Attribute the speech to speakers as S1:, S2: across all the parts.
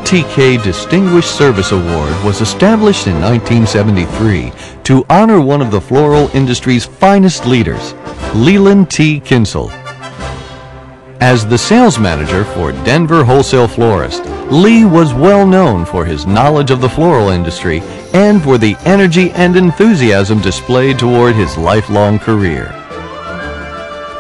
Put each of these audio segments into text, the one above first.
S1: LTK Distinguished Service Award was established in 1973 to honor one of the floral industry's finest leaders, Leland T. Kinsel. As the sales manager for Denver Wholesale Florist, Lee was well known for his knowledge of the floral industry and for the energy and enthusiasm displayed toward his lifelong career.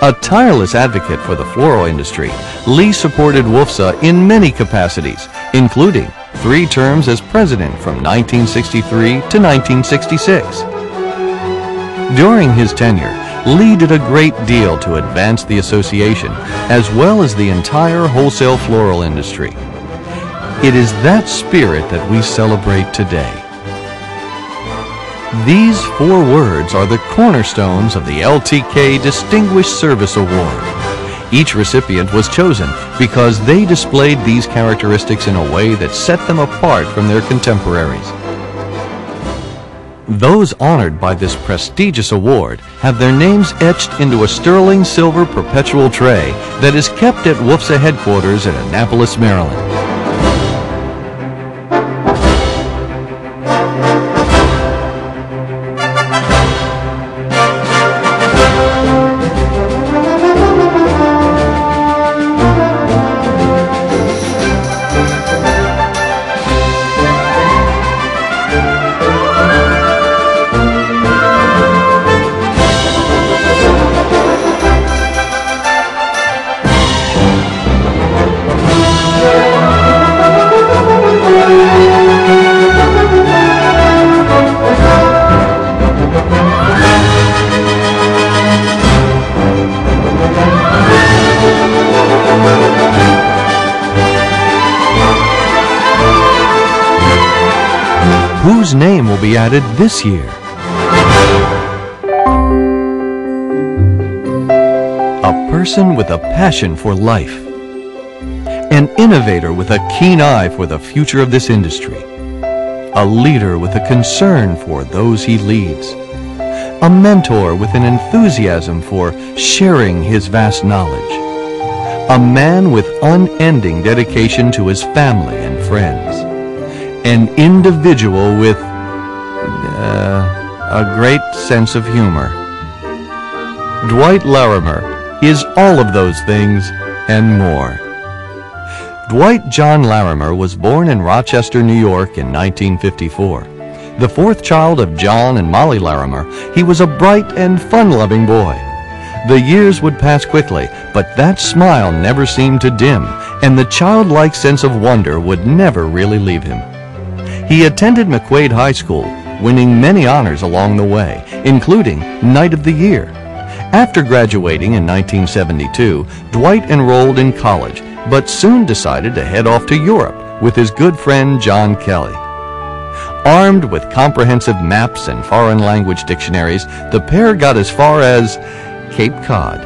S1: A tireless advocate for the floral industry, Lee supported WFSA in many capacities, including 3 terms as president from 1963 to 1966. During his tenure, Lee did a great deal to advance the association, as well as the entire wholesale floral industry. It is that spirit that we celebrate today. These 4 words are the cornerstones of the LTK Distinguished Service Award. Each recipient was chosen because they displayed these characteristics in a way that set them apart from their contemporaries. Those honored by this prestigious award have their names etched into a sterling silver perpetual tray that is kept at WFSA headquarters in Annapolis, Maryland. Whose name will be added this year? A person with a passion for life. An innovator with a keen eye for the future of this industry. A leader with a concern for those he leads. A mentor with an enthusiasm for sharing his vast knowledge. A man with unending dedication to his family and friends. An individual with a great sense of humor. Dwight Larimer is all of those things and more. Dwight John Larimer was born in Rochester, New York in 1954. The 4th child of John and Molly Larimer, he was a bright and fun-loving boy. The years would pass quickly, but that smile never seemed to dim, and the childlike sense of wonder would never really leave him. He attended McQuaid High School, winning many honors along the way, including Knight of the Year. After graduating in 1972, Dwight enrolled in college, but soon decided to head off to Europe with his good friend John Kelly. Armed with comprehensive maps and foreign language dictionaries, the pair got as far as Cape Cod.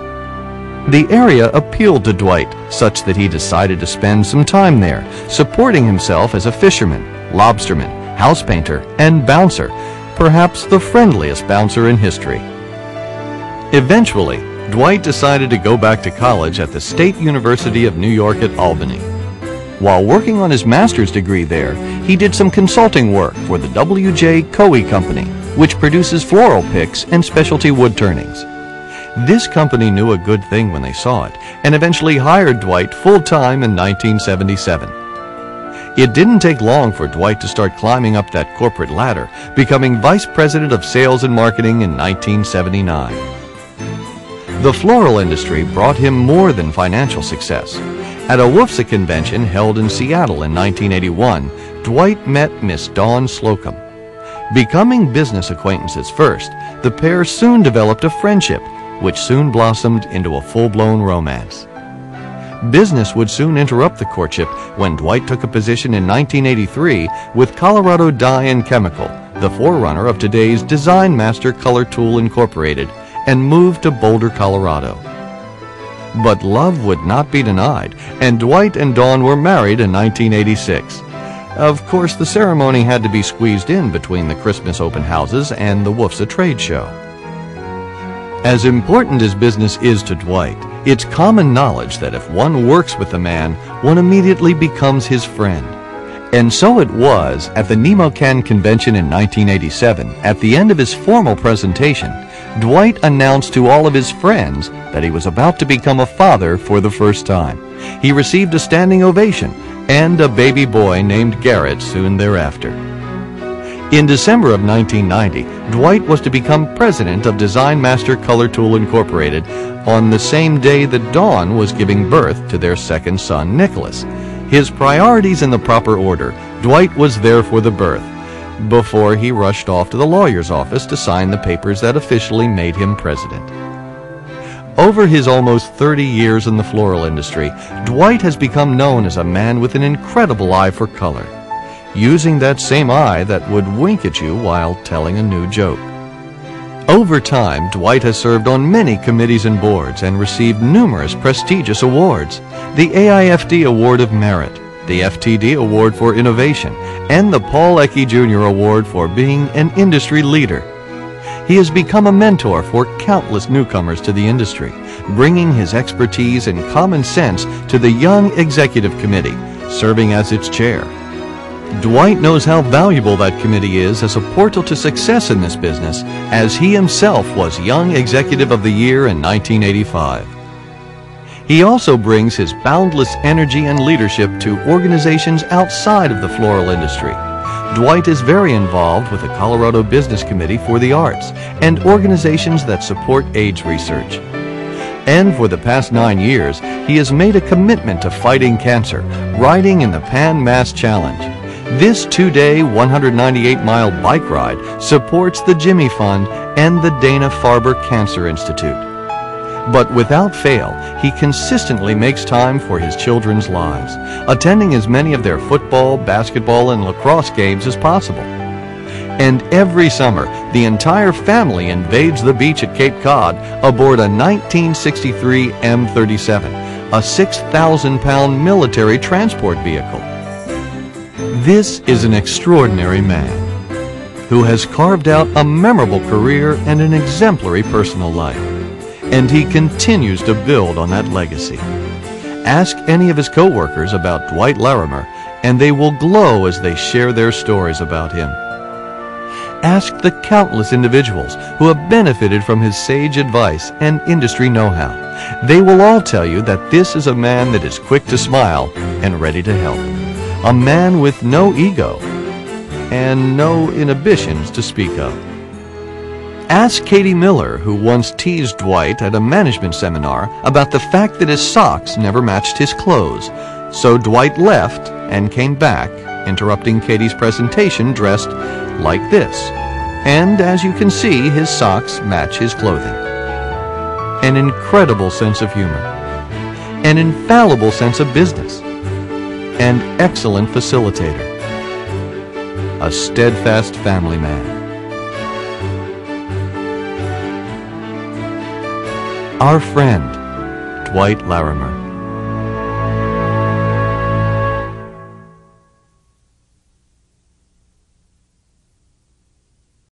S1: The area appealed to Dwight, such that he decided to spend some time there, supporting himself as a fisherman, lobsterman, house painter, and bouncer, perhaps the friendliest bouncer in history. Eventually, Dwight decided to go back to college at the State University of New York at Albany. While working on his master's degree there, he did some consulting work for the W.J. Coe Company, which produces floral picks and specialty wood turnings. This company knew a good thing when they saw it, and eventually hired Dwight full-time in 1977. It didn't take long for Dwight to start climbing up that corporate ladder, becoming Vice President of Sales and Marketing in 1979. The floral industry brought him more than financial success. At a WFSA convention held in Seattle in 1981, Dwight met Miss Dawn Slocum. Becoming business acquaintances first, the pair soon developed a friendship, which soon blossomed into a full-blown romance. Business would soon interrupt the courtship when Dwight took a position in 1983 with Colorado Dye and Chemical, the forerunner of today's Design Master Color Tool Incorporated, and moved to Boulder, Colorado. But love would not be denied, and Dwight and Dawn were married in 1986. Of course, the ceremony had to be squeezed in between the Christmas open houses and the WFSA trade show. As important as business is to Dwight, it's common knowledge that if one works with a man, one immediately becomes his friend. And so it was at the NemoCan convention in 1987, at the end of his formal presentation, Dwight announced to all of his friends that he was about to become a father for the first time. He received a standing ovation and a baby boy named Garrett soon thereafter. In December of 1990, Dwight was to become president of Design Master Color Tool Incorporated on the same day that Dawn was giving birth to their second son, Nicholas. His priorities in the proper order, Dwight was there for the birth, before he rushed off to the lawyer's office to sign the papers that officially made him president. Over his almost 30 years in the floral industry, Dwight has become known as a man with an incredible eye for color, using that same eye that would wink at you while telling a new joke. Over time, Dwight has served on many committees and boards and received numerous prestigious awards: the AIFD Award of Merit, the FTD Award for Innovation, and the Paul Ecke Jr. Award for being an industry leader. He has become a mentor for countless newcomers to the industry, bringing his expertise and common sense to the Young Executive Committee, serving as its chair. Dwight knows how valuable that committee is as a portal to success in this business, as he himself was Young Executive of the Year in 1985. He also brings his boundless energy and leadership to organizations outside of the floral industry. Dwight is very involved with the Colorado Business Committee for the Arts and organizations that support AIDS research. And for the past 9 years, he has made a commitment to fighting cancer, riding in the Pan Mass Challenge. This 2-day, 198-mile bike ride supports the Jimmy Fund and the Dana-Farber Cancer Institute. But without fail, he consistently makes time for his children's lives, attending as many of their football, basketball, and lacrosse games as possible. And every summer, the entire family invades the beach at Cape Cod aboard a 1963 M37, a 6,000-pound military transport vehicle. This is an extraordinary man who has carved out a memorable career and an exemplary personal life, and he continues to build on that legacy. Ask any of his co-workers about Dwight Larimer, and they will glow as they share their stories about him. Ask the countless individuals who have benefited from his sage advice and industry know-how. They will all tell you that this is a man that is quick to smile and ready to help. A man with no ego and no inhibitions to speak of. Ask Katie Miller, who once teased Dwight at a management seminar about the fact that his socks never matched his clothes. So Dwight left and came back, interrupting Katie's presentation dressed like this. And as you can see, his socks match his clothing. An incredible sense of humor. An infallible sense of business. An excellent facilitator. A steadfast family man. Our friend, Dwight Larimer.